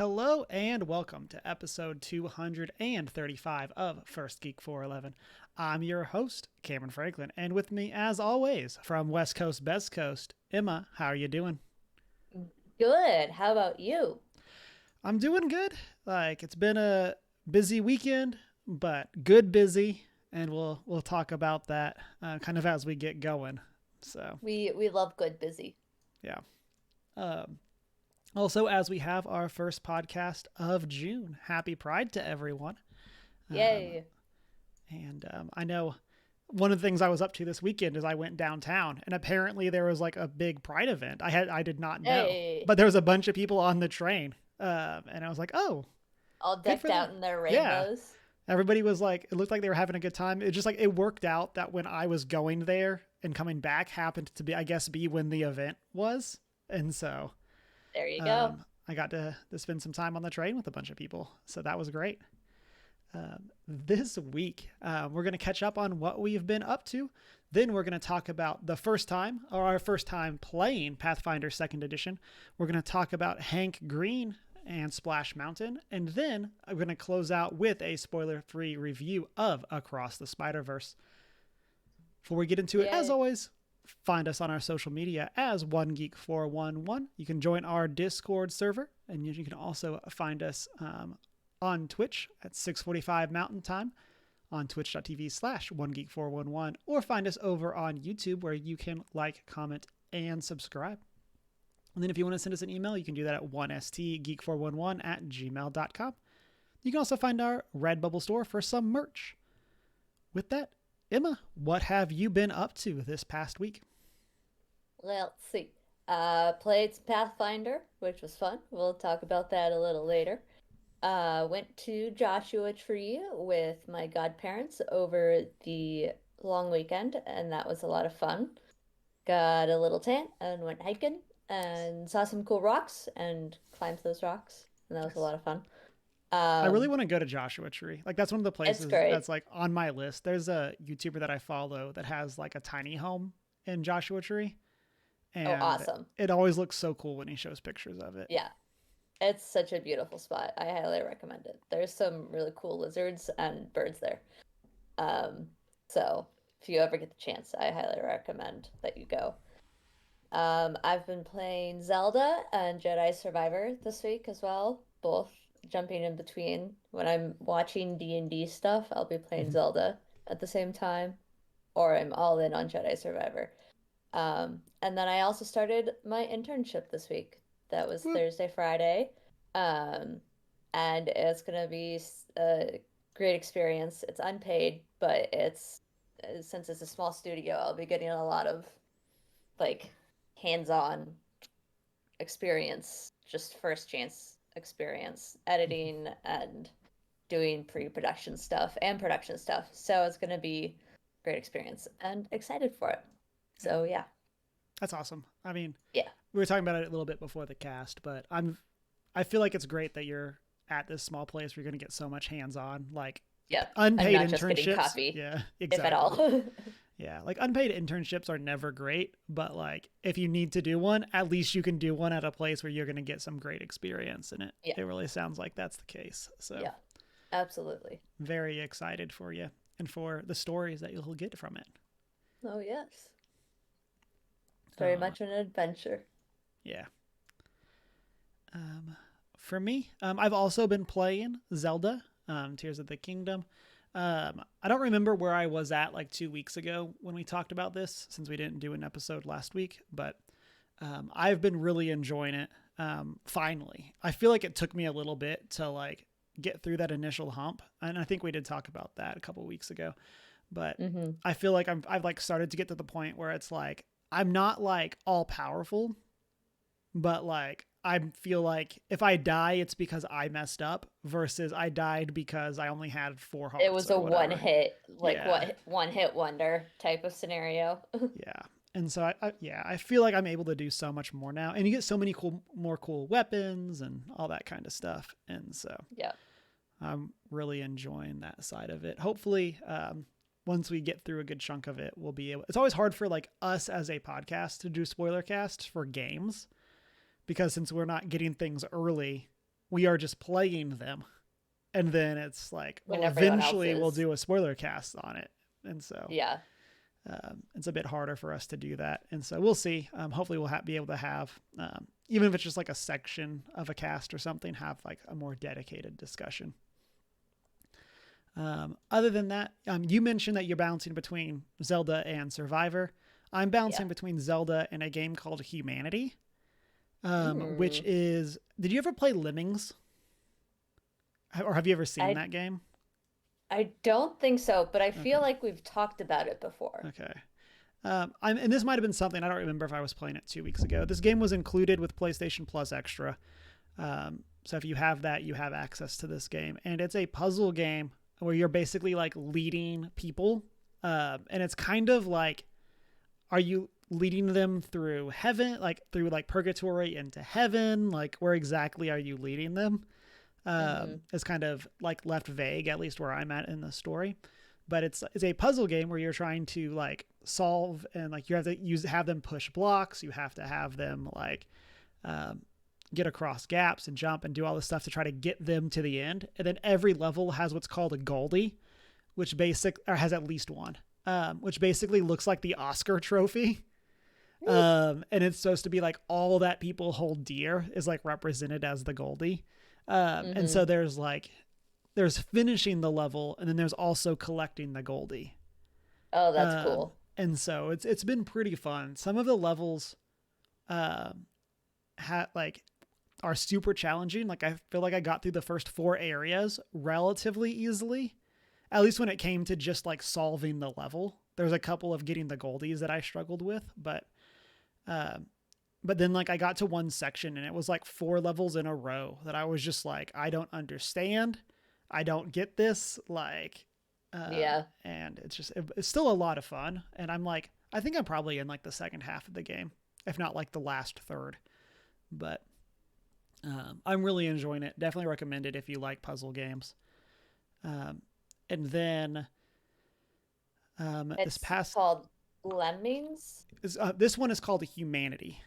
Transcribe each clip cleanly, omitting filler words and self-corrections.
Hello and welcome to episode 235 of First Geek 411. I'm your host, Cameron Franklin, and with me, as always, from West Coast, Best Coast, Emma, how are you doing? Good. How about you? I'm doing good. It's been a busy weekend, but good busy, and we'll talk about that kind of as we get going. So, We love good busy. yeah. Um, Also, as we have our first podcast of June, happy Pride to everyone. Um, Yay. and I know one of the things I was up to this weekend is I went downtown, and apparently there was like a big Pride event. I did not know, Hey. but there was a bunch of people on the train, and I was like, oh, All good decked for them. out in their Yeah, rainbows. everybody was like, it looked like they were having a good time. It just like it worked out that when I was going there and coming back happened to be, I guess, be when the event was, and so There you go. I got to spend some time on the train with a bunch of people, so that was great. This week, we're going to catch up on what we've been up to. Then we're going to talk about the first time, or our first time playing Pathfinder Second Edition. We're going to talk about Hank Green and Splash Mountain, and then I'm going to close out with a spoiler-free review of Across the Spider-Verse. Before we get into it, as Yay. always, find us on our social media as OneGeek411. You can join our Discord server, and you can also find us on Twitch at 6:45 Mountain Time on twitch.tv/OneGeek411, or find us over on YouTube where you can like, comment, and subscribe. And then if you want to send us an email, you can do that at 1stgeek411@gmail.com. You can also find our Redbubble store for some merch. With that, Emma, what have you been up to this past week? Let's see. Played some Pathfinder, which was fun. We'll talk about that a little later. Went to Joshua Tree with my godparents over the long weekend, and that was a lot of fun. Got a little tan and went hiking and saw some cool rocks and climbed those rocks, and that was a Nice. lot of fun. I really Um, want to go to Joshua Tree. Like that's one of the it's places great. that's like on my list. There's a YouTuber that I follow that has like a tiny home in Joshua Tree, Oh, and awesome. it always looks so cool when he shows pictures of it. Yeah, it's such a beautiful spot. I highly recommend it. There's some really cool lizards and birds there. Um, so if you ever get the chance, I highly recommend that you go. I've been playing Zelda and Jedi Survivor this week as well, both jumping in between. When I'm watching D&D stuff, I'll be playing Zelda at the same time, or I'm all in on Jedi Survivor. And then I also started my internship this week. That was Whoop. Thursday, Friday. Um, and it's gonna be a great experience. It's unpaid, but it's since it's a small studio, I'll be getting a lot of like hands-on experience, just first chance experience, editing and doing pre-production stuff and production stuff. So it's gonna be a great experience and excited for it. Yeah, So yeah. that's awesome. I mean, Yeah. we were talking about it a little bit before the cast, but I feel like it's great that you're at this small place where you're going to get so much hands-on, like Yep. I'm unpaid not just getting internships. coffee, Yeah, if at exactly. all. Yeah, like unpaid internships are never great, but like if you need to do one, at least you can do one at a place where you're going to get some great experience in it. Yeah. It really sounds like that's the case. So, Yeah. Absolutely. very excited for you and for the stories that you'll get from it. Oh, yes. Very Uh, much an adventure. yeah. Um, for me, I've also been playing Zelda, Tears of the Kingdom. I don't remember where I was at like 2 weeks ago when we talked about this, since we didn't do an episode last week, but I've been really enjoying it. Finally, I feel like it took me a little bit to like get through that initial hump, and I think we did talk about that a couple weeks ago. But Mm-hmm. I feel like I've like started to get to the point where it's like I'm not like all powerful, but like I feel like if I die, it's because I messed up versus I died because I only had four It hearts was a or one whatever. hit, like Yeah, what one hit wonder type of scenario. yeah. And so yeah, I feel like I'm able to do so much more now, and you get so many more cool weapons and all that kind of stuff. And so Yeah. I'm really enjoying that side of it. Hopefully, once we get through a good chunk of it, we'll be able. It's always hard for like us as a podcast to do spoiler casts for games because since we're not getting things early, we are just playing them. And then it's like, well, when everyone else eventually we'll is. do a spoiler cast on it. And so Yeah. it's a bit harder for us to do that. And so we'll see. Hopefully we'll be able to have, even if it's just like a section of a cast or something, have like a more dedicated discussion. Other than that, you mentioned that you're balancing between Zelda and Survivor. I'm balancing between Zelda and a game called Humanity, which is, did you ever play Lemmings? Or have you ever seen that game? I don't think so, but I feel like we've talked about it before. Okay. And this might have been something, I don't remember if I was playing it 2 weeks ago. This game was included with PlayStation Plus Extra. So if you have that, you have access to this game. And it's a puzzle game where you're basically like leading people. And it's kind of like, are you leading them through heaven, like through like purgatory into heaven? Like where exactly are you leading them? Is kind of like left vague, at least where I'm at in the story. But it's a puzzle game where you're trying to like solve, and like you have to have them push blocks. You have to have them like get across gaps and jump and do all this stuff to try to get them to the end. And then every level has what's called a Goldie, which has at least one, which basically looks like the Oscar trophy. And it's supposed to be like all that people hold dear is like represented as the Goldie. And so there's finishing the level, and then there's also collecting the Goldie. Oh, that's cool. And so it's been pretty fun. Some of the levels are super challenging. Like I feel like I got through the first 4 areas relatively easily, at least when it came to just like solving the level. There's a couple of getting the Goldies that I struggled with, but then like I got to one section and it was like 4 levels in a row that I was just like, I don't understand. I don't get this. Like, and it's still a lot of fun. And I'm like, I think I'm probably in like the second half of the game, if not like the last third, but I'm really enjoying it. Definitely recommend it if you like puzzle games. And then it's called Lemmings. This one is called Humanity.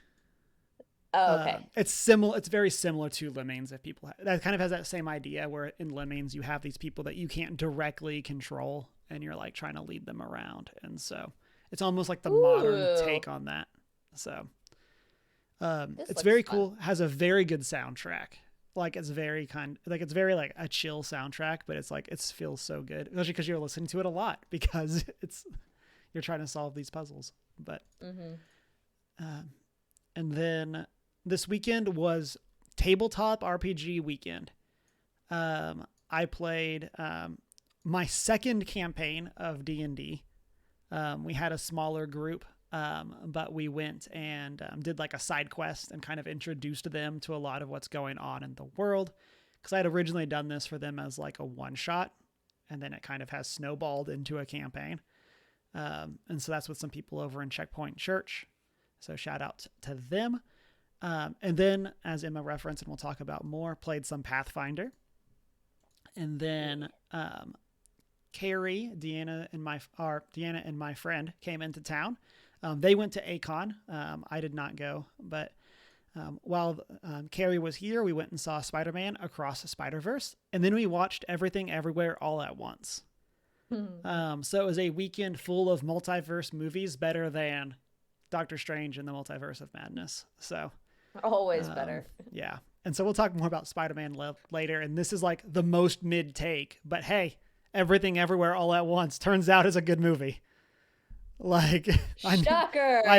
Oh, okay. It's similar. It's very similar to Lemmings. If people that kind of has that same idea, where in Lemmings you have these people that you can't directly control, and you're like trying to lead them around, and so it's almost like the modern take on that. So it's very cool. Has a very good soundtrack. Like it's very like a chill soundtrack, but it's like it feels so good, especially because you're listening to it a lot because you're trying to solve these puzzles. But and then this weekend was tabletop RPG weekend. I played my second campaign of D&D. We had a smaller group, but we went and did like a side quest and kind of introduced them to a lot of what's going on in the world. Because I had originally done this for them as like a one-shot, and then it kind of has snowballed into a campaign. And so that's with some people over in Checkpoint Church. So shout out to them. And then, as Emma referenced, and we'll talk about more, played some Pathfinder. And then Carrie, Deanna, and my friend came into town. They went to A-Kon. I did not go, but while Carrie was here, we went and saw Spider-Man Across the Spider-Verse, and then we watched Everything Everywhere All at Once. So it was a weekend full of multiverse movies, better than Doctor Strange and the Multiverse of Madness. So always better. Yeah. And so we'll talk more about Spider-Man later. And this is like the most mid take, but hey, Everything Everywhere All at Once turns out is a good movie. Like, shocker. Who'd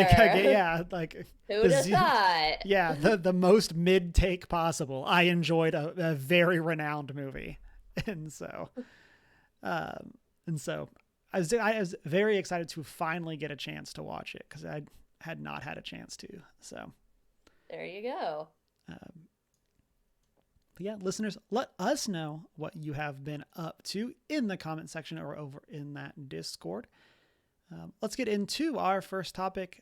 have thought? Yeah. The most mid take possible. I enjoyed a very renowned movie. And so I was very excited to finally get a chance to watch it, because I had not had a chance to. So there you go. Yeah, listeners, let us know what you have been up to in the comment section or over in that Discord. Let's get into our first topic.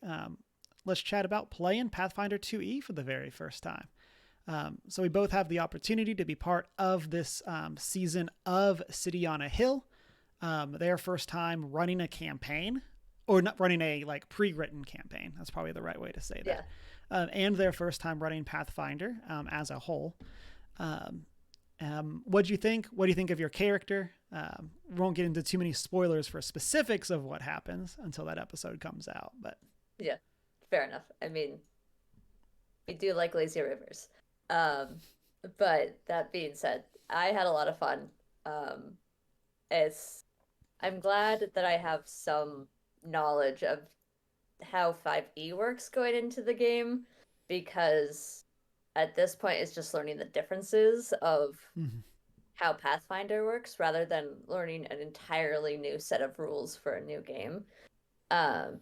Let's chat about playing Pathfinder 2e for the very first time. So we both have the opportunity to be part of this season of City on a Hill. Their first time running a campaign, or not running a like pre-written campaign. That's probably the right way to say that. And their first time running Pathfinder as a whole. Um, what do you think? What do you think of your character? We won't get into too many spoilers for specifics of what happens until that episode comes out. But Yeah, fair enough. I mean, we do like lazy rivers. Um, but that being said, I had a lot of fun. Um, it's I'm glad that I have some knowledge of how 5e works going into the game because at this point it's just learning the differences of mm-hmm. how Pathfinder works rather than learning an entirely new set of rules for a new game. Um,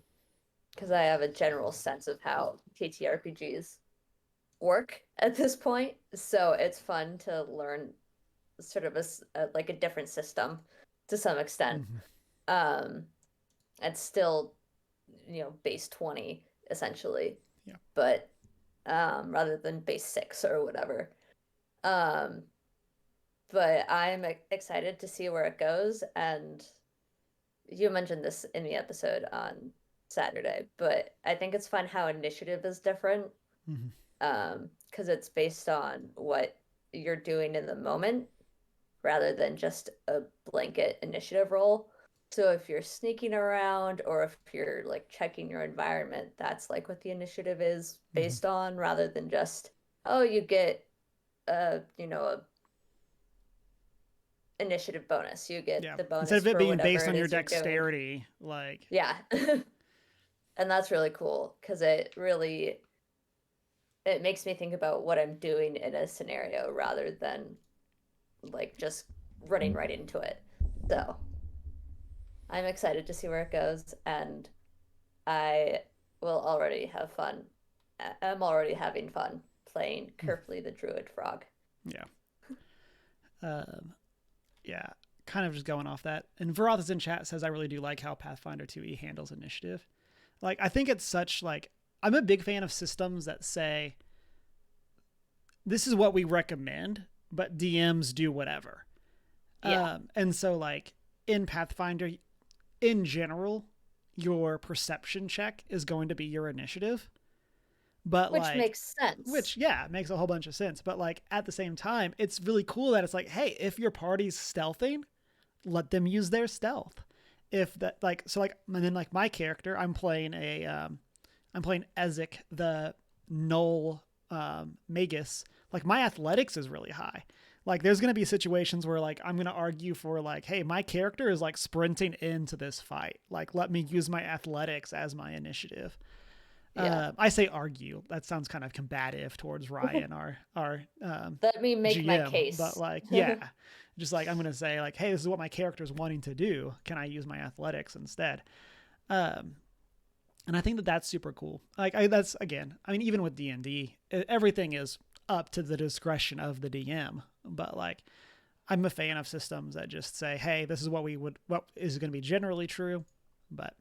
because I have a general sense of how TTRPGs work at this point. So it's fun to learn sort of like a different system to some extent. Mm-hmm. Um, it's still, base 20 essentially, Yeah. but rather than base 6 or whatever. Um, but I'm excited to see where it goes. And you mentioned this in the episode on Saturday, but I think it's fun how initiative is different Mm-hmm. because it's based on what you're doing in the moment rather than just a blanket initiative roll. So if you're sneaking around or if you're like checking your environment, that's like what the initiative is Mm-hmm. based on rather than just, oh, you get a initiative bonus. You get Yeah. the Instead bonus of it for being whatever based it on your is you're doing. dexterity, like Yeah. And that's really cool because it makes me think about what I'm doing in a scenario rather than like just running right into it. So I'm excited to see where it goes, and I will already have fun. I'm already having fun playing Kerfly the Druid Frog. yeah. Um, yeah. Kind of just going off that. And Varathas in chat says I really do like how Pathfinder 2e handles initiative. Like I think it's such like I'm a big fan of systems that say this is what we recommend, but DMs do whatever. Yeah, And so like in Pathfinder, in general, your perception check is going to be your initiative. But which like, makes sense. which yeah, makes a whole bunch of sense. But like at the same time, it's really cool that it's like, hey, if your party's stealthing, let them use their stealth. If that like so like and then like my character, I'm playing Ezek, the Null Magus. Like my athletics is really high. Like there's gonna be situations where like I'm gonna argue for like, hey, my character is like sprinting into this fight. Like let me use my athletics as my initiative. Yeah. I say argue. That sounds kind of combative towards Ryan, our Let me make my GM. But case. like, yeah, just like I'm gonna say like, hey, this is what my character's wanting to do. Can I use my athletics instead? Um, and I think that that's super cool. Like, that's again, I mean, even with D&D, everything is up to the discretion of the DM. But like, I'm a fan of systems that just say, hey, this is what is going to be generally true. But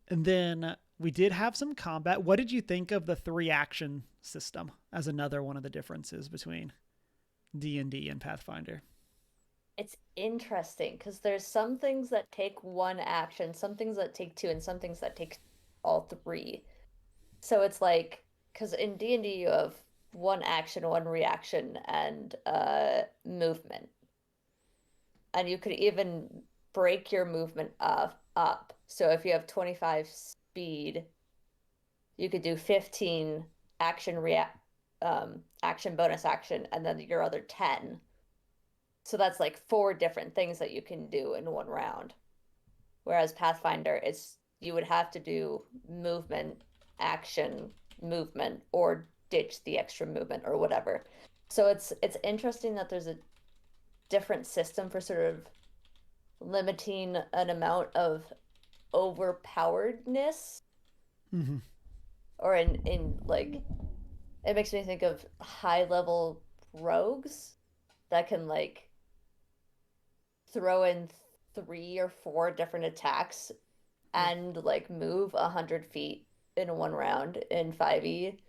and then we did have some combat. What did you think of the 3 action system as another one of the differences between D&D and Pathfinder? It's interesting because there's some things that take one action, some things that take two, and some things that take all three. So it's like, because in D&D you have one action, one reaction, and movement. And you could even break your movement up. So if you have 25 speed, you could do 15 action react action bonus action and then your other 10. So that's like 4 different things that you can do in one round. Whereas Pathfinder, it's you would have to do movement, action, movement, or ditch the extra movement or whatever. So it's interesting that there's a different system for sort of limiting an amount of overpoweredness Mm-hmm. or in like it makes me think of high level rogues that can like throw in 3 or 4 different attacks Yeah. and like move 100 feet in one round in 5e,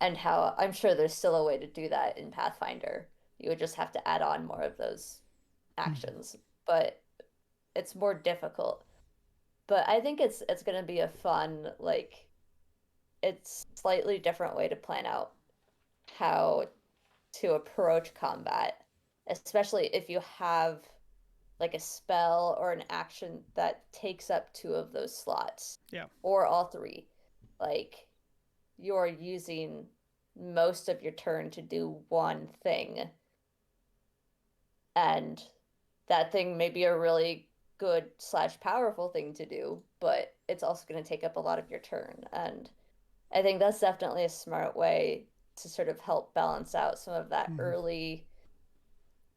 and how I'm sure there's still a way to do that in Pathfinder. You would just have to add on more of those Mm-hmm. actions, but it's more difficult. But I think it's going to be a fun, like, it's slightly different way to plan out how to approach combat, especially if you have like a spell or an action that takes up two of those slots Yeah. or all three. Like you're using most of your turn to do one thing, and that thing may be a really good slash powerful thing to do, but it's also going to take up a lot of your turn. And I think that's definitely a smart way to sort of help balance out some of that Mm-hmm. early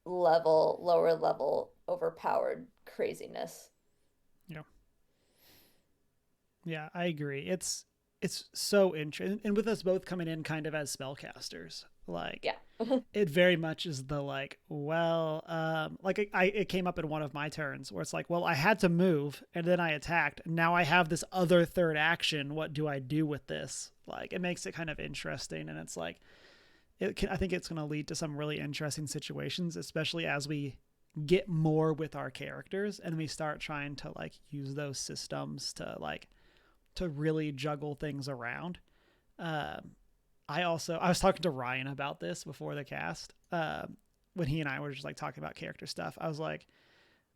level, lower level, overpowered craziness. Yeah. Yeah, I agree. It's so interesting, and with us both coming in kind of as spellcasters, like Yeah. it very much is the like, well, like it came up in one of my turns where it's like, well, I had to move and then I attacked. Now I have this other third action. What do I do with this? Like, it makes it kind of interesting, and it's like, I think it's going to lead to some really interesting situations, especially as we get more with our characters and we start trying to like use those systems to like to really juggle things around. Um, I was talking to Ryan about this before the cast. When he and I were just like talking about character stuff, I was like,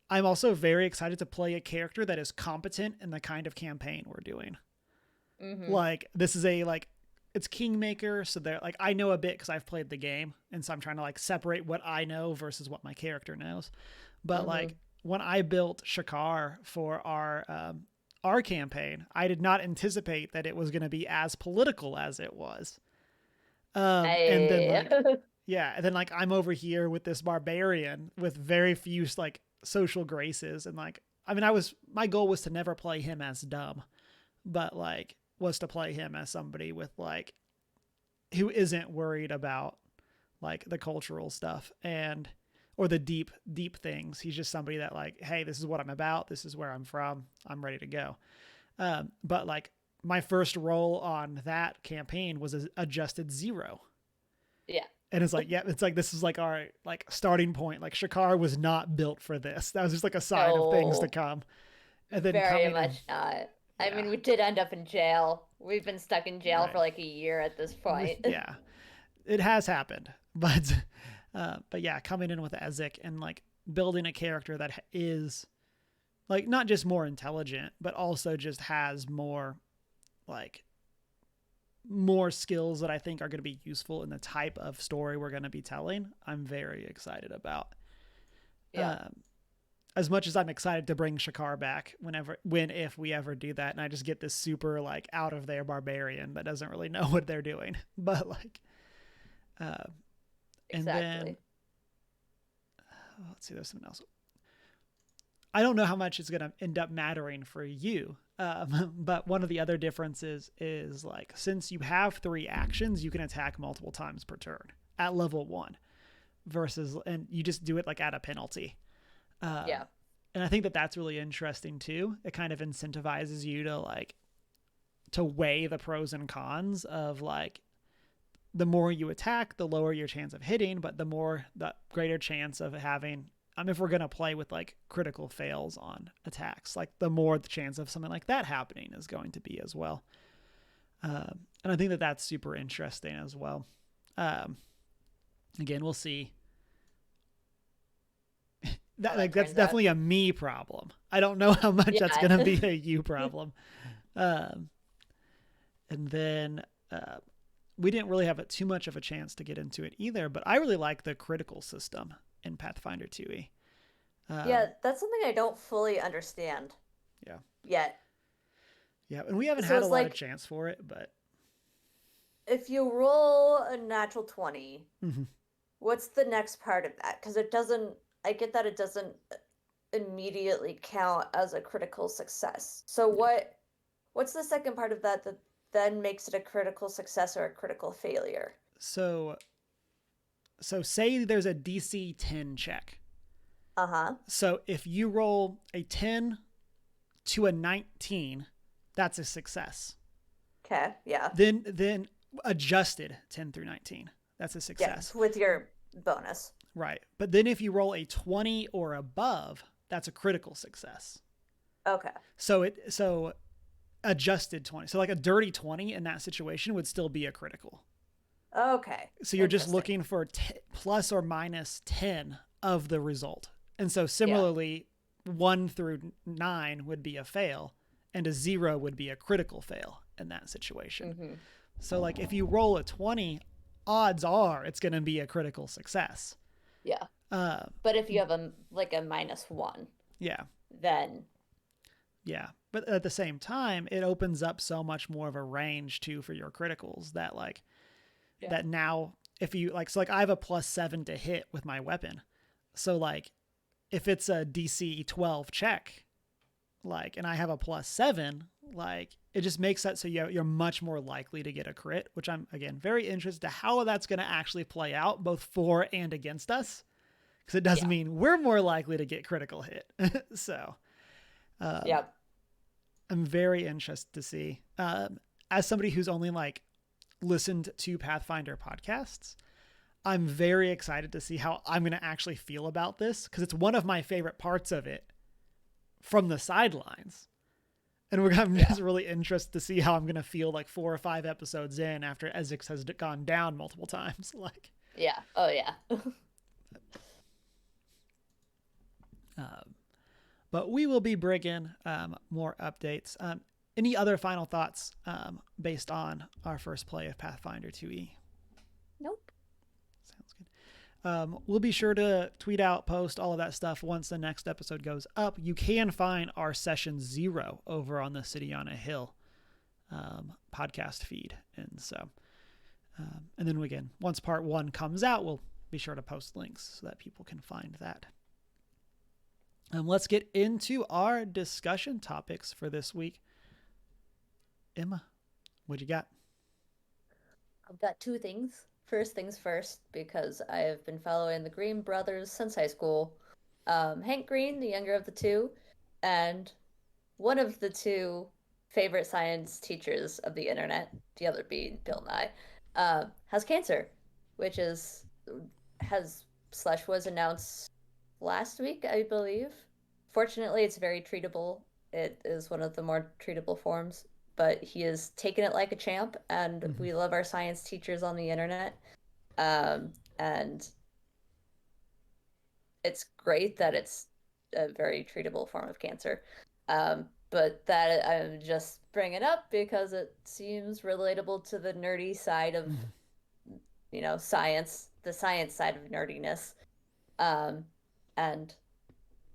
I'm also very excited to play a character that is competent in the kind of campaign we're doing. Mm-hmm. Like, this is a like, it's Kingmaker, so they're like, I know a bit because I've played the game, and so I'm trying to like separate what I know versus what my character knows. But Mm-hmm. like when I built Shakar for our campaign, I did not anticipate that it was going to be as political as it was. And then I like, yeah, and then like I'm over here with this barbarian with very few like social graces, and like, I mean, my goal was to never play him as dumb, but like was to play him as somebody with like who isn't worried about like the cultural stuff and or the deep things. He's just somebody that like, hey, this is what I'm about, this is where I'm from, I'm ready to go. But like my first roll on that campaign was adjusted 0. yeah. And it's like, yeah, it's like this is like our like starting point. Like Shakar was not built for this. That was just like a sign of things to No, come. And then very coming in, much not. I yeah, mean, we did end up in jail. We've been stuck in jail for right, like a year at this point. yeah, it has happened. But yeah, coming in with Ezek and like building a character that is like not just more intelligent, but also just has like more skills that I think are going to be useful in the type of story we're going to be telling. I'm very excited about. Yeah. Um, as much as I'm excited to bring Shakar back if we ever do that, and I just get this super like out of there barbarian that doesn't really know what they're doing, but like, uh, and then Exactly. let's see, there's something else. I don't know how much it's going to end up mattering for you. But one of the other differences is like, since you have 3 actions, you can attack multiple times per turn at level 1 versus, and you just do it like at a penalty. Yeah. And I think that that's really interesting too. It kind of incentivizes you to like, to weigh the pros and cons of like, the more you attack, the lower your chance of hitting, but the greater chance of having, if we're going to play with like critical fails on attacks, like the more the chance of something like that happening is going to be as well. And I think that that's super interesting as well. Um, Again, we'll see. How that That's turns out. definitely a me problem. I don't know how much that's going to Yeah. be a you problem. Um, and then we didn't really have too much of a chance to get into it either, but I really like the critical system in Pathfinder 2e. Yeah, Um, that's something I don't fully understand yeah. yet. Yeah. And we haven't So had a it's lot of like chance for it, but if you roll a natural 20, mm-hmm. what's the next part of that? Because it doesn't, I get that it doesn't immediately count as a critical success. So Yeah. what's the second part of that that then makes it a critical success or a critical failure? So, say there's a DC 10 check. Uh-huh. So if you roll a 10 to a 19, that's a success. Okay, yeah. Then adjusted 10 through 19, that's a Yeah, success. with your bonus. Right. But then if you roll a 20 or above, that's a critical success. Okay. So adjusted 20. So like a dirty 20 in that situation would still be a critical. Okay. So you're just Interesting. looking for plus or minus 10 of the result. And so Yeah. similarly, 1 through 9 would be a fail, and a 0 would be a critical fail in that situation. Mm-hmm. So, like, if you roll a 20, odds are it's going to be a critical success. Yeah. Uh, But if you have a like a -1, yeah, then yeah. But at the same time, it opens up so much more of a range too for your criticals that, like, yeah. that now, if you like, so like, I have a +7 to hit with my weapon. So, like, if it's a DC 12 check, like, and I have a +7, like, it just makes that so you're much more likely to get a crit, which I'm, again, very interested to how that's going to actually play out, both for and against us, because it does Yeah. mean we're more likely to get critical hit. So Yep. I'm very interested to see. As somebody who's only, like, listened to Pathfinder podcasts, I'm very excited to see how I'm going to actually feel about this, because it's one of my favorite parts of it from the sidelines. And I'm Yeah. just really interested to see how I'm going to feel like 4 or 5 episodes in after Essex has gone down multiple times. Like, Yeah. Oh yeah. um, but we will be bringing more updates. Any other final thoughts based on our first play of Pathfinder 2e? Nope. Sounds good. We'll be sure to tweet out, post all of that stuff once the next episode goes up. You can find our session 0 over on the City on a Hill podcast feed. And so, and then again, once part 1 comes out, we'll be sure to post links so that people can find that. Let's get into our discussion topics for this week. Emma, what you got? I've got two things. First things first, because I have been following the Green brothers since high school. Hank Green, the younger of the two, and one of the two favorite science teachers of the internet, the other being Bill Nye, has cancer, which is has slash was announced last week, I believe. Fortunately, it's very treatable. It is one of the more treatable forms, but he is taking it like a champ, and Mm-hmm. we love our science teachers on the internet. And it's great that it's a very treatable form of cancer. But that I'm just bringing up because it seems relatable to the nerdy side of, Mm-hmm. science, the science side of nerdiness. Um, and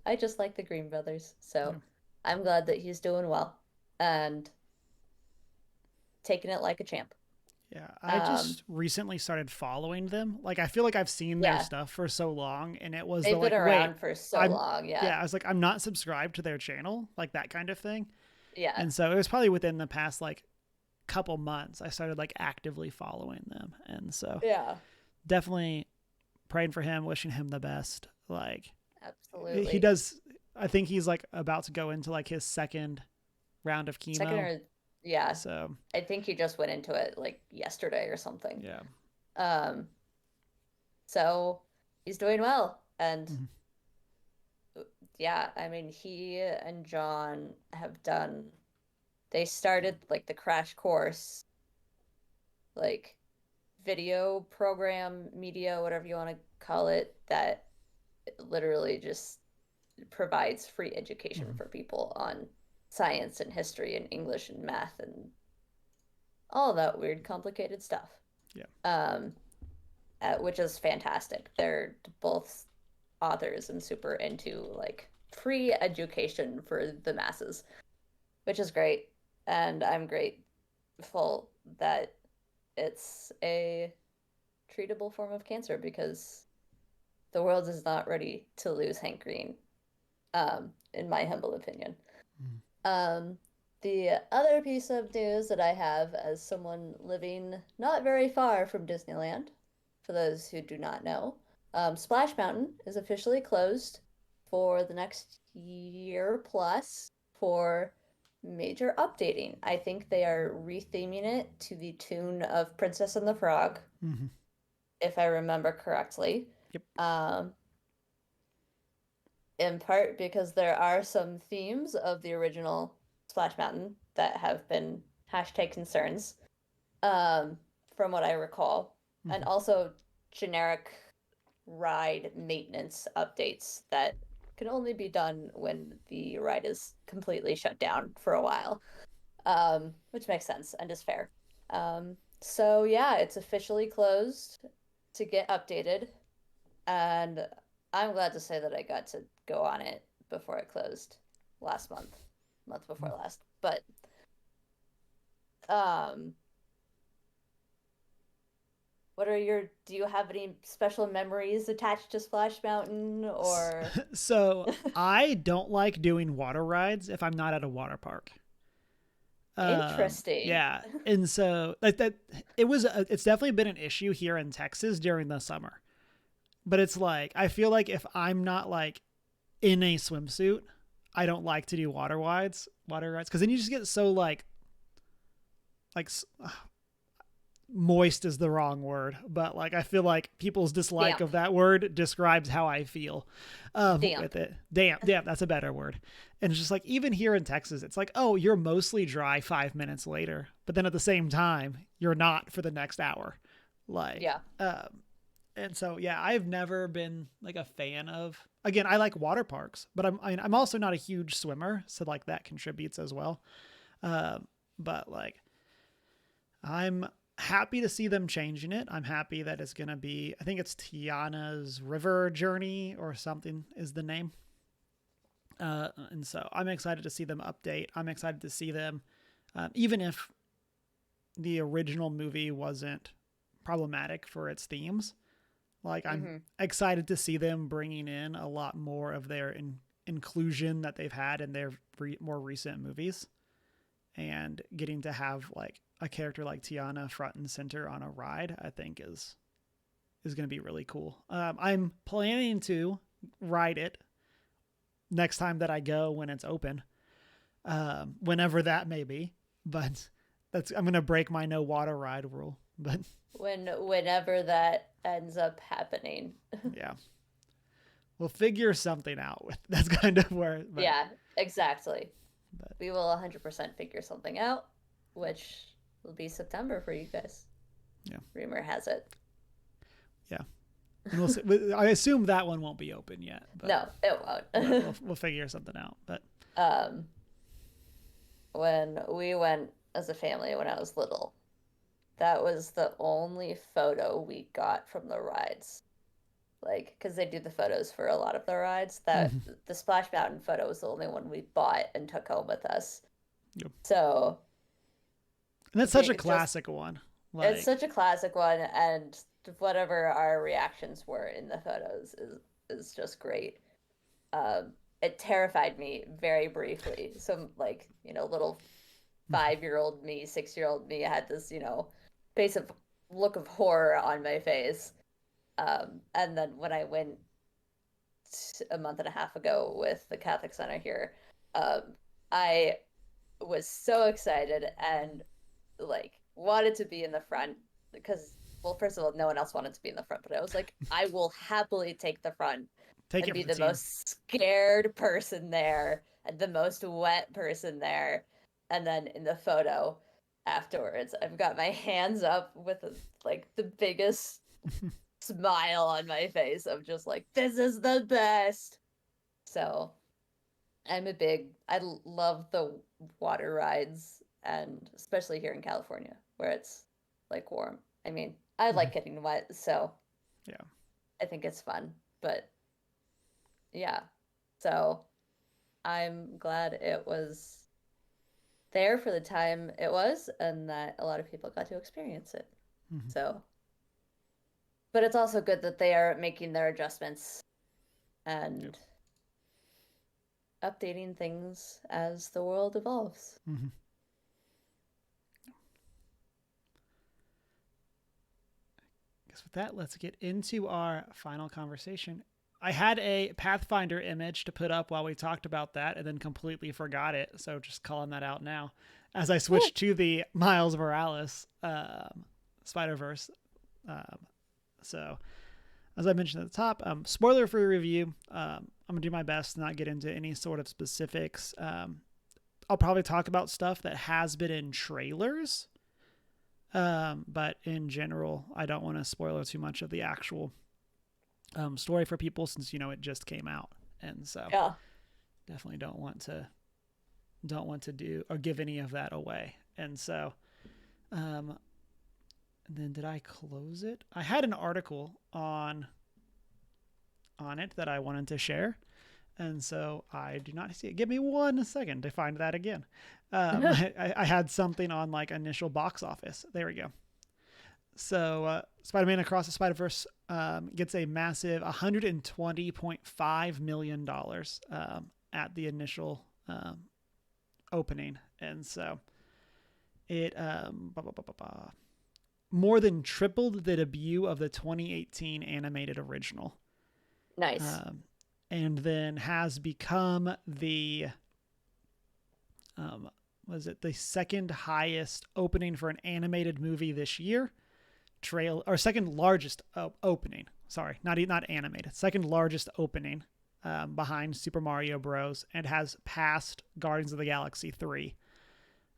I just like the Green Brothers, so Yeah. I'm glad that he's doing well and taking it like a champ. Yeah, I Um, just recently started following them. Like, I feel like I've seen their yeah, stuff for so long, and it was the they've been like, wait, around for so I'm, long. Yeah, yeah, I was like, I'm not subscribed to their channel, like that kind of thing. yeah, And so it was probably within the past, like, couple months I started, like, actively following them. And so yeah, definitely praying for him, wishing him the best. Like, he absolutely. does, I think he's, like, about to go into, like, his second round of Second chemo. or yeah, So I think he just went into it like yesterday or something. yeah. Um, so he's doing well, and Mm-hmm. yeah, I mean, he and John have done. They started like the crash course, like video program, media, whatever you want to call it, that literally just provides free education Mm-hmm. for people on science and history and English and math and all that weird, complicated stuff. Yeah. Um, which is fantastic. They're both authors and super into like free education for the masses, which is great. And I'm grateful that it's a treatable form of cancer because the world is not ready to lose Hank Green, in my humble opinion. Mm-hmm. Um, the other piece of news that I have as someone living not very far from Disneyland, for those who do not know, Splash Mountain is officially closed for the next year plus for major updating. I think they are retheming it to the tune of Princess and the Frog, Mm-hmm. if I remember correctly. Yep. Um, in part because there are some themes of the original Splash Mountain that have been hashtag concerns, um, from what I recall. and Mhm. also generic ride maintenance updates that can only be done when the ride is completely shut down for a while, which makes sense and is fair. So yeah, it's officially closed to get updated, and I'm glad to say that I got to go on it before it closed last month before last. But um, do you have any special memories attached to Splash Mountain or So I don't like doing water rides if I'm not at a water park. interesting? Yeah, and so like that, it's definitely been an issue here in Texas during the summer. But it's like I feel like if I'm not like in a swimsuit, I don't like to do water rides, because then you just get so like moist is the wrong word, but like I feel like people's dislike Damp. of that word describes how I feel with Damp. it. Damn, that's a better word. And it's just like even here in Texas, it's like, oh, you're mostly dry 5 minutes later, but then at the same time, you're not for the next hour. Like, Yeah. and so yeah, I've never been like a fan of. Again, I like water parks, but I'm also not a huge swimmer, so like that contributes as well. But like I'm happy to see them changing it. I'm happy that it's going to be, I think it's Tiana's River Journey or something is the name. And so I'm excited to see them update. I'm excited to see them, even if the original movie wasn't problematic for its themes. Like I'm Mm-hmm. excited to see them bringing in a lot more of their inclusion that they've had in their more recent movies, and getting to have like a character like Tiana front and center on a ride, I think is going to be really cool. I'm planning to ride it next time that I go when it's open, whenever that may be. But I'm going to break my no water ride rule. But Whenever that ends up happening. yeah, we'll figure something out with. That's kind of where. Yeah, exactly. But We will 100% figure something out, which will be September for you guys. yeah, Rumor has it. yeah. And we'll see. I assume that one won't be open yet, but No, it won't. we'll figure something out. But um, when we went as a family when I was little, that was the only photo we got from the rides. Like, because they do the photos for a lot of the rides. That mm-hmm. the Splash Mountain photo was the only one we bought and took home with us. Yep. So And that's such a just classic one. it's Like, such a classic one, and whatever our reactions were in the photos is just great. It terrified me very briefly. So like, little 5-year-old me, 6-year-old me had this, face of look of horror on my face. And then when I went a month and a half ago with the Catholic Center here, um, I was so excited and like wanted to be in the front because, well, first of all, no one else wanted to be in the front, but I was like, I will happily take the front take and it for be the the team. most scared person there and the most wet person there. And then in the photo afterwards, I've got my hands up with like the biggest smile on my face of just like, this is the best. So I love the water rides, and especially here in California where it's like warm. I mean, I like getting wet, so Yeah. I think it's fun. But yeah, so I'm glad it was there for the time it was and that a lot of people got to experience it. Mm-hmm. So, but it's also good that they are making their adjustments Yep. and updating things as the world evolves. Mm-hmm. Guess with that, let's get into our final conversation. I had a Pathfinder image to put up while we talked about that and then completely forgot it. So just calling that out now as I switched to the Miles Morales Spider Verse. Um, so, as I mentioned at the top, spoiler free review. I'm going to do my best to not get into any sort of specifics. I'll probably talk about stuff that has been in trailers. But in general, I don't want to spoil too much of the actual story for people since it just came out, and so Yeah. definitely don't want to do or give any of that away. And so, and then did I close it? I had an article on it that I wanted to share. And so I do not see it. Give me 1 second to find that again. I had something on like initial box office. There we go. So Spider-Man Across the Spider-Verse gets a massive $120.5 million at the initial opening. And so it more than tripled the debut of the 2018 animated original. Nice. And then has become the was it the second highest opening for an animated movie this year, or second largest opening, sorry, not animated, second largest opening, behind Super Mario Bros, and has passed Guardians of the Galaxy 3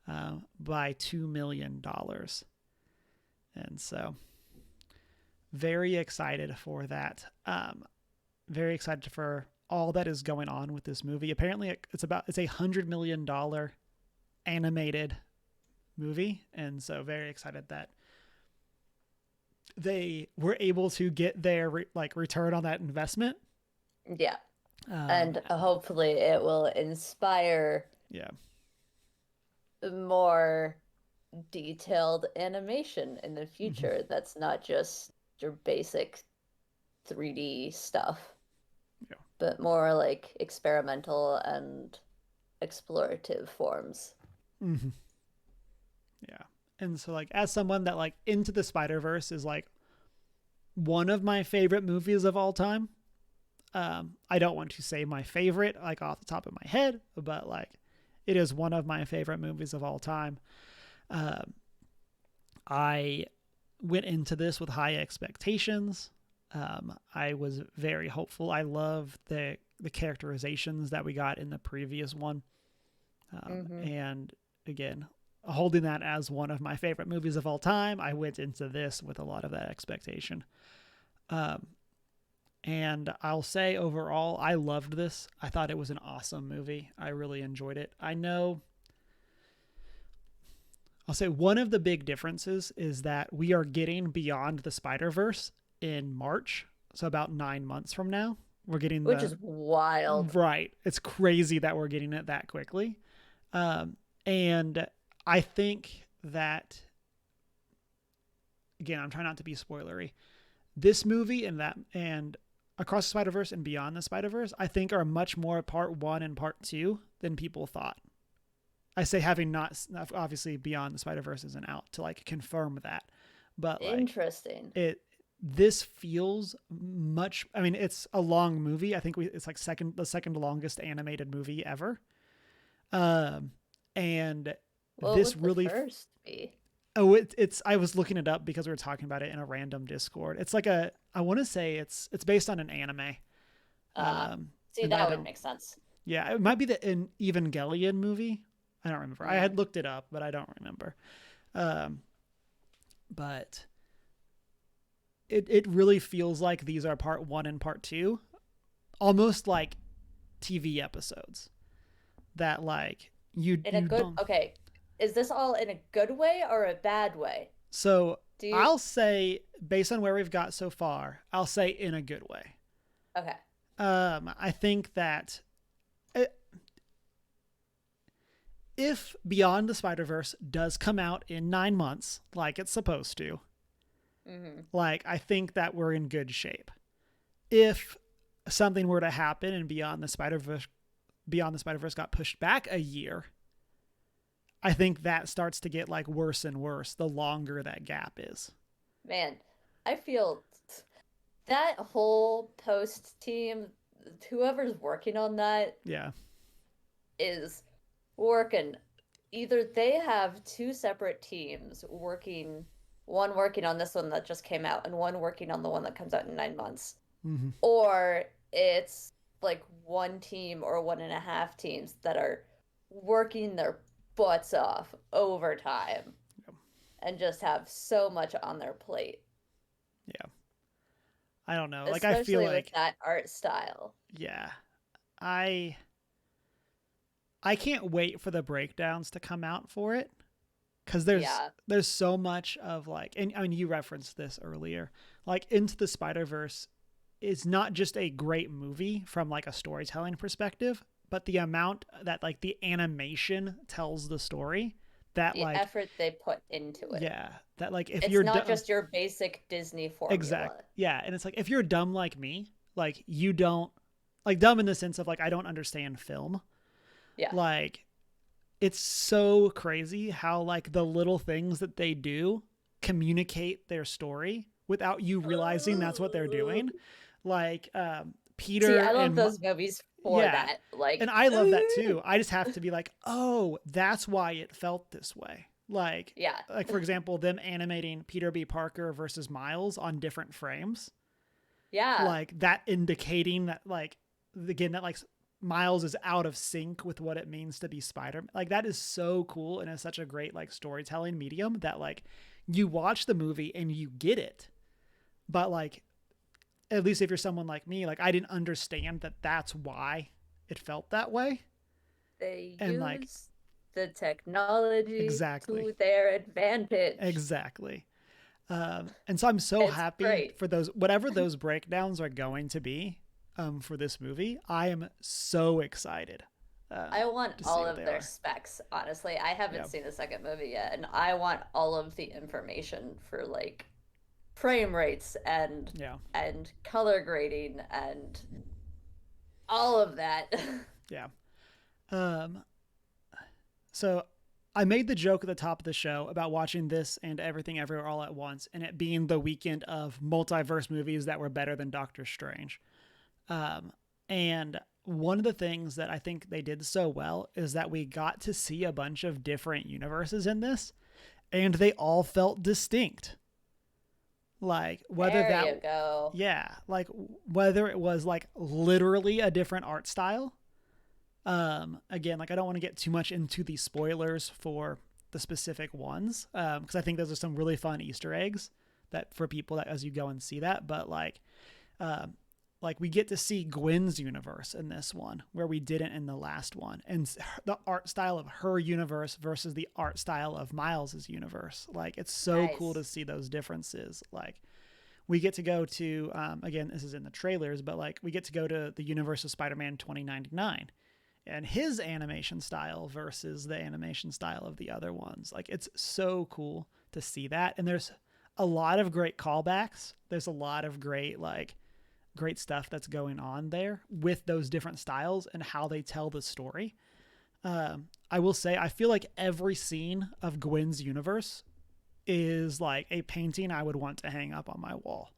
by $2 million. And so very excited for that. Very excited for all that is going on with this movie. Apparently it's $100 million animated movie. And so very excited that they were able to get their return on that investment. Yeah. And hopefully it will inspire more detailed animation in the future. That's not just your basic 3D stuff. But more like experimental and explorative forms. Mm-hmm. Yeah. And so as someone that Into the Spider-Verse is one of my favorite movies of all time. I don't want to say my favorite off the top of my head, but it is one of my favorite movies of all time. I went into this with high expectations. I was very hopeful. I love the characterizations that we got in the previous one. And again, holding that as one of my favorite movies of all time, I went into this with a lot of that expectation. And I'll say overall, I loved this. I thought it was an awesome movie. I really enjoyed it. I'll say one of the big differences is that we are getting Beyond the Spider-Verse in March. So about 9 months from now, we're getting which is wild. Right. It's crazy that we're getting it that quickly. And I think that, again, I'm trying not to be spoilery. This movie and Across the Spider-Verse and Beyond the Spider-Verse, I think are much more part 1 and part 2 than people thought. I say having not, obviously Beyond the Spider-Verse isn't out to confirm that, but interesting. This feels much. I mean, it's a long movie. I think it's the second longest animated movie ever. And what this would really the first be? Oh, it's. I was looking it up because we were talking about it in a random Discord. It's I want to say it's based on an anime. See, that would make sense. Yeah, it might be the Evangelion movie. I don't remember. I had looked it up, but I don't remember. But it really feels like these are part 1 and part 2, almost like TV episodes. That okay. Is this all in a good way or a bad way? So I'll say, based on where we've got so far, I'll say in a good way. Okay. I think that if Beyond the Spider-Verse does come out in 9 months, like it's supposed to, I think that we're in good shape. If something were to happen and Beyond the Spider-Verse got pushed back a year, I think that starts to get worse and worse the longer that gap is. Man, I feel that whole post team, whoever's working on that, is working. Either they have 2 separate teams working, one working on this one that just came out and one working on the one that comes out in 9 months, or it's one team or 1.5 teams that are working their butts off overtime. and just have so much on their plate, Yeah. I don't know. Like, I feel especially with like, that art style. yeah, I I can't wait for the breakdowns to come out for it, because Yeah, there's so much of like, and I mean, you referenced this earlier, like Into the Spider-Verse is not just a great movie from like a storytelling perspective, but the amount that like the animation tells the story, that the like, effort they put into it. yeah, that like if It's you're not dumb, just your basic Disney exact, formula. yeah, and it's like if you're dumb like me, like you don't, like dumb in the sense of like I don't understand film, Yeah. like it's so crazy how like the little things that they do communicate their story without you realizing that's what they're doing. Like See, Peter I love and those movies for yeah, that. and Like, I love that too. I just have to be like, oh, that's why it felt this way. yeah, Like for example, them animating Peter B. Parker versus Miles on different frames, yeah, like that indicating that like again that like Miles is out of sync with what it means to be Spider. Like that is so cool and it's such a great like storytelling medium that like you watch the movie and you get it. But like at least if you're someone like me, like I didn't understand that that's why it felt that way. they And like use the technology exactly. to their advantage. Exactly. And so I'm so It's happy great. for those, whatever those breakdowns are going to be for this movie. I am so excited I want to see all what they of their are. specs, honestly. I haven't Yeah. seen the second movie yet, and I want all of the information for like frame rates Yeah. and color grading and all of that. Yeah. Um, so I made the joke at the top of the show about watching this and Everything Everywhere All at Once and it being the weekend of multiverse movies that were better than Doctor Strange. Um, and one of the things that I think they did so well is that we got to see a bunch of different universes in this, and they all felt distinct. Like, whether There that, you go. yeah, like whether it was like literally a different art style. Again, like I don't want to get too much into the spoilers for the specific ones, because I think those are some really fun Easter eggs that for people that as you go and see that, but um, like we get to see Gwen's universe in this one where we didn't in the last one, and the art style of her universe versus the art style of Miles's universe. Like it's so cool to Nice. see those differences. Like we get to go to again, this is in the trailers, but like we get to go to the universe of Spider-Man 2099 and his animation style versus the animation style of the other ones. Like it's so cool to see that, and there's a lot of great callbacks. There's a lot of great stuff that's going on there with those different styles and how they tell the story. I will say, I feel like every scene of Gwen's universe is like a painting I would want to hang up on my wall.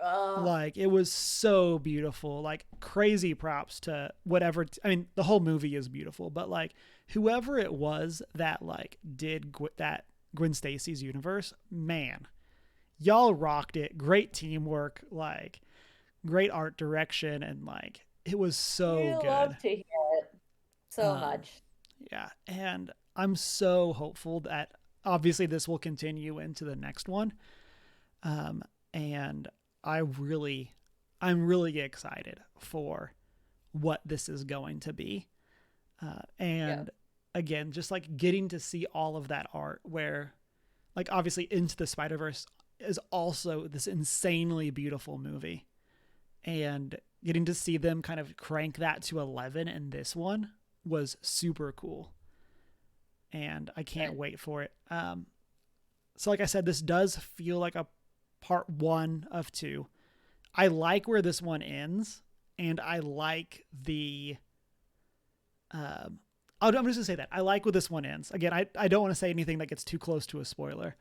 Oh, Like it was so beautiful, like crazy props to whatever. I mean, the whole movie is beautiful, but like whoever it was that like did that Gwen Stacy's universe, man, y'all rocked it. Great teamwork, like great art direction, and like it was so you good. love to hear it so Um, much. yeah, and I'm so hopeful that obviously this will continue into the next one. Um, and I really, I'm really excited for what this is going to be. Yeah. And again, just like getting to see all of that art where, like, obviously, Into the Spider Verse is also this insanely beautiful movie. And getting to see them kind of crank that to 11 in this one was super cool. And I can't Good. wait for it. So, like I said, this does feel like a part one of two. I like where this one ends, and I like the. Um, I'm just gonna say that I like where this one ends. Again, I don't want to say anything that gets too close to a spoiler,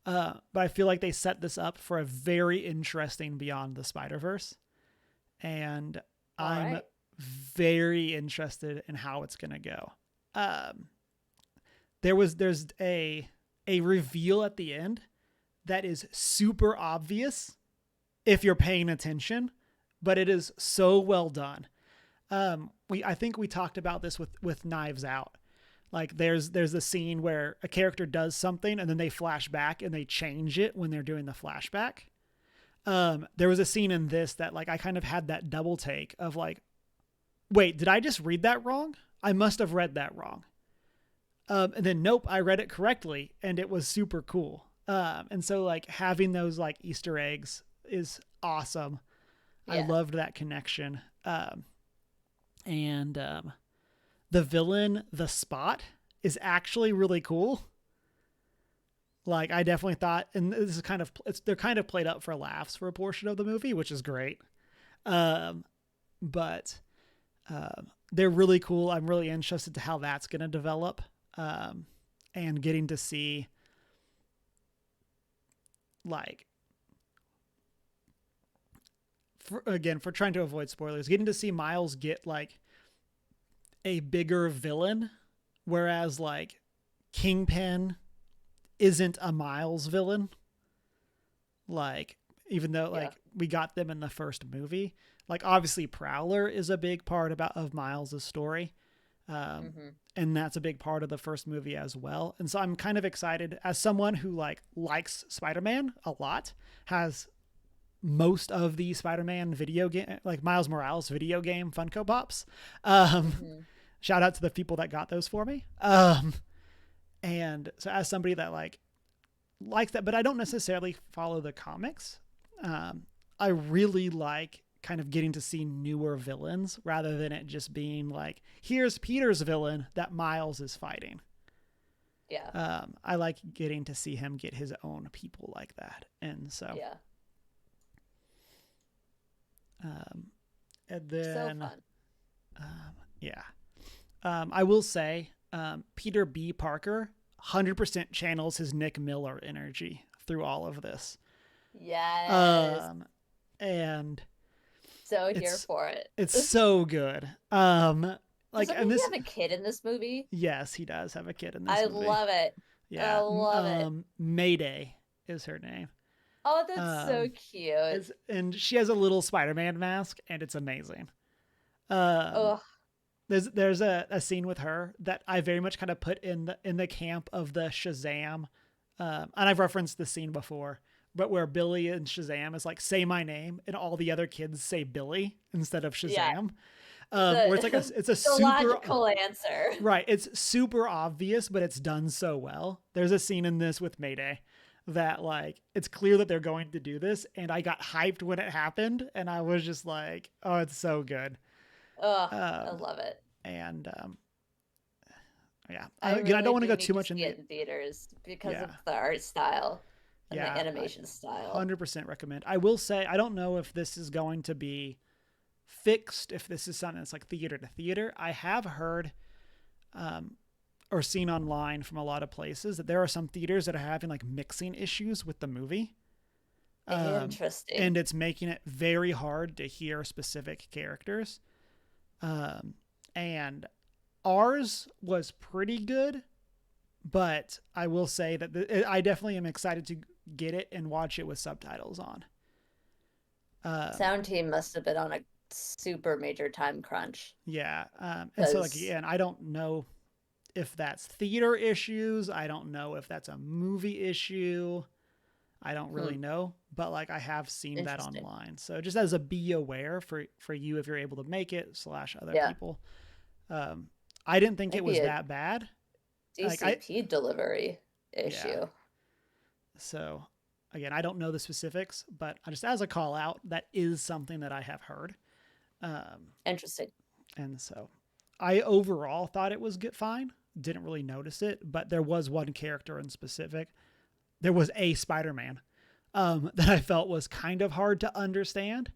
but I feel like they set this up for a very interesting Beyond the Spider Verse, and All I'm right. very interested in how it's gonna go. Um, there's a reveal at the end that is super obvious if you're paying attention, but it is so well done. I think we talked about this with Knives Out. Like there's a scene where a character does something and then they flash back and they change it when they're doing the flashback. There was a scene in this that like I kind of had that double take of like, wait, did I just read that wrong? I must have read that wrong. And then nope, I read it correctly and it was super cool. And so like having those like Easter eggs is awesome. Yeah. I loved that connection. And the villain, the Spot, is actually really cool. Like I definitely thought, and this is kind of, they're kind of played up for laughs for a portion of the movie, which is great. But they're really cool. I'm really interested to how that's going to develop. And getting to see like, for trying to avoid spoilers, getting to see Miles get like a bigger villain, whereas like Kingpin isn't a Miles villain. Like, even though like we got them in the first movie, like obviously Prowler is a big part of Miles's story. And that's a big part of the first movie as well. And so I'm kind of excited as someone who like likes Spider-Man a lot, has most of the Spider-Man video game, like Miles Morales video game Funko Pops. Shout out to the people that got those for me. And so as somebody that like likes that, but I don't necessarily follow the comics. I really like kind of getting to see newer villains rather than it just being like, here's Peter's villain that Miles is fighting. Yeah. I like getting to see him get his own people like that. And so, yeah. And then, so fun. I will say, Peter B. Parker 100% channels his Nick Miller energy through all of this. Yes. And so here for it. It's so good. Like, and this, he have a kid in this movie? Yes, he does have a kid in this movie. I love it. Yeah. I love it. Mayday is her name. Oh, that's so cute. And she has a little Spider-Man mask, and it's amazing. There's a scene with her that I very much kind of put in the camp of the Shazam, and I've referenced this scene before, but where Billy and Shazam is like, say my name, and all the other kids say Billy instead of Shazam. Where it's like it's a super logical answer. Right. It's super obvious, but it's done so well. There's a scene in this with Mayday that like, it's clear that they're going to do this. And I got hyped when it happened. And I was just like, oh, it's so good. I love it. And, yeah, I don't want to go too much in theaters because of the art style and the animation style. 100% recommend. I will say, I don't know if this is going to be fixed, if this is something that's like theater to theater. I have heard or seen online from a lot of places that there are some theaters that are having like mixing issues with the movie. Interesting. And it's making it very hard to hear specific characters. And ours was pretty good, but I will say that I definitely am excited to get it and watch it with subtitles on. Sound team must have been on a super major time crunch. Yeah. And so like, again, I don't know if that's theater issues. I don't know if that's a movie issue. I don't really know, but like I have seen that online. So just as a be aware for you, if you're able to make it / other people. I didn't think it was that bad. DCP delivery issue. Yeah. So again, I don't know the specifics, but just as a call out, that is something that I have heard. Interesting. And so I overall thought it was fine. Didn't really notice it, but there was one character in specific. There was a Spider-Man that I felt was kind of hard to understand.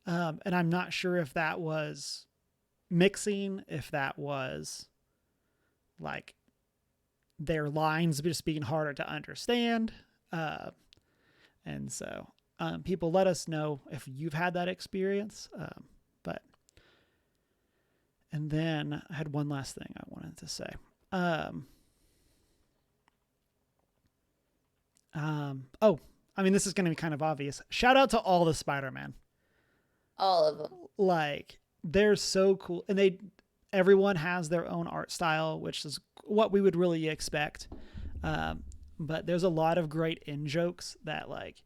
And I'm not sure if that was mixing, if that was like their lines just being harder to understand. And so people let us know if you've had that experience. And then I had one last thing I wanted to say. I mean, this is going to be kind of obvious. Shout out to all the Spider-Man. All of them. Like, they're so cool. And everyone has their own art style, which is what we would really expect. But there's a lot of great in jokes that like,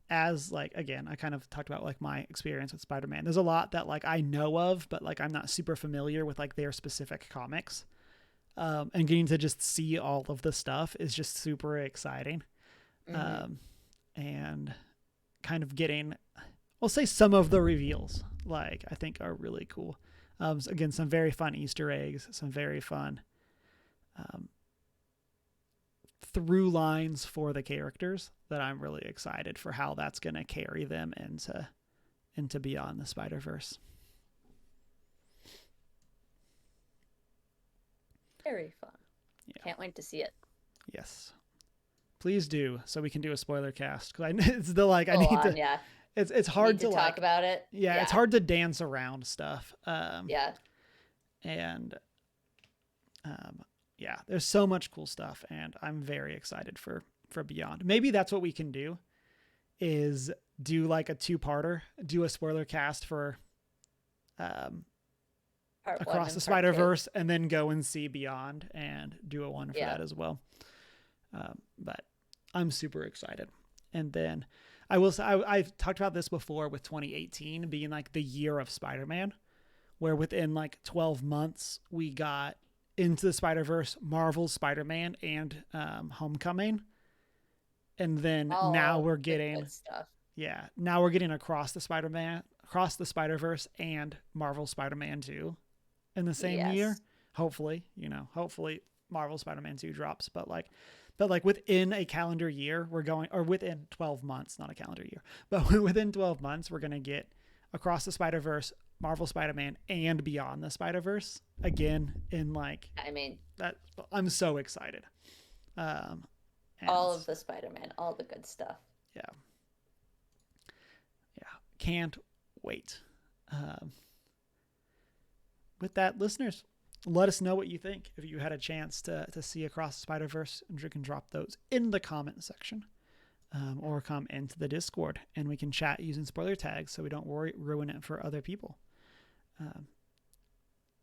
as like, again, I kind of talked about like my experience with Spider-Man. There's a lot that like I know of, but like I'm not super familiar with like their specific comics. And getting to just see all of the stuff is just super exciting. And kind of getting, we'll say some of the reveals, like I think are really cool. Again, some very fun Easter eggs, some very fun through lines for the characters that I'm really excited for how that's going to carry them into Beyond the Spider-Verse. Very fun. Yeah. Can't wait to see it. Yes. Please do, so we can do a spoiler cast. Because it's the like I need to. Yeah. It's hard to talk like, about it. Yeah, it's hard to dance around stuff. Yeah. And yeah, there's so much cool stuff, and I'm very excited for Beyond. Maybe that's what we can do, is do like a 2-parter, do a spoiler cast for Across the Spider-Verse, and then go and see Beyond and do a one for that as well. But I'm super excited. And then I will say, I've talked about this before with 2018 being like the year of Spider-Man, where within like 12 months we got Into the Spider-Verse, Marvel's Spider-Man, and Homecoming. And then now we're getting stuff. Yeah, now we're getting Across the Spider-Verse and Marvel Spider-Man 2 in the same year. Hopefully Marvel Spider-Man 2 drops, but within a calendar year we're going, or within 12 months, not a calendar year, but within 12 months we're going to get Across the Spider-Verse, Marvel Spider-Man, and Beyond the Spider-Verse again in like, I mean, that I'm so excited. All of the Spider-Man, all the good stuff. Yeah. Can't wait. With that, listeners, let us know what you think. If you had a chance to see Across the Spider-Verse, and you can drop those in the comment section, or come into the Discord, and we can chat using spoiler tags so we don't ruin it for other people.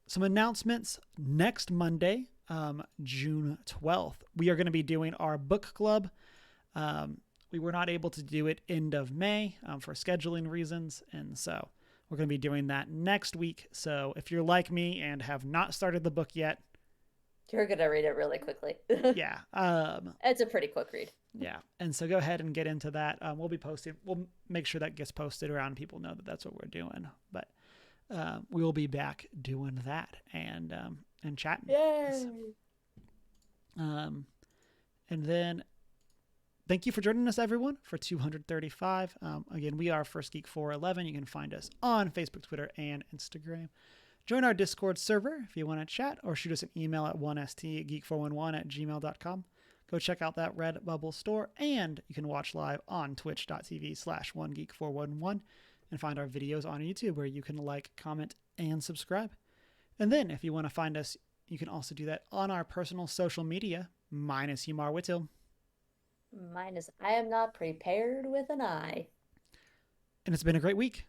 Some announcements. Next Monday, June 12th, we are going to be doing our book club. We were not able to do it end of May for scheduling reasons, and so we're going to be doing that next week. So if you're like me and have not started the book yet, you're going to read it really quickly. Yeah. It's a pretty quick read. Yeah. And so go ahead and get into that. We'll make sure that gets posted around, and people know that that's what we're doing. But we will be back doing that and chatting. Yay! And then thank you for joining us, everyone, for 235. Again, we are First Geek 411. You can find us on Facebook, Twitter, and Instagram. Join our Discord server if you want to chat, or shoot us an email at 1stgeek411@gmail.com. Go check out that Redbubble store, and you can watch live on twitch.tv/1geek411 and find our videos on YouTube, where you can like, comment, and subscribe. And then if you want to find us, you can also do that on our personal social media, minus Humar Whittle. Mine is I am not prepared with an I. And it's been a great week.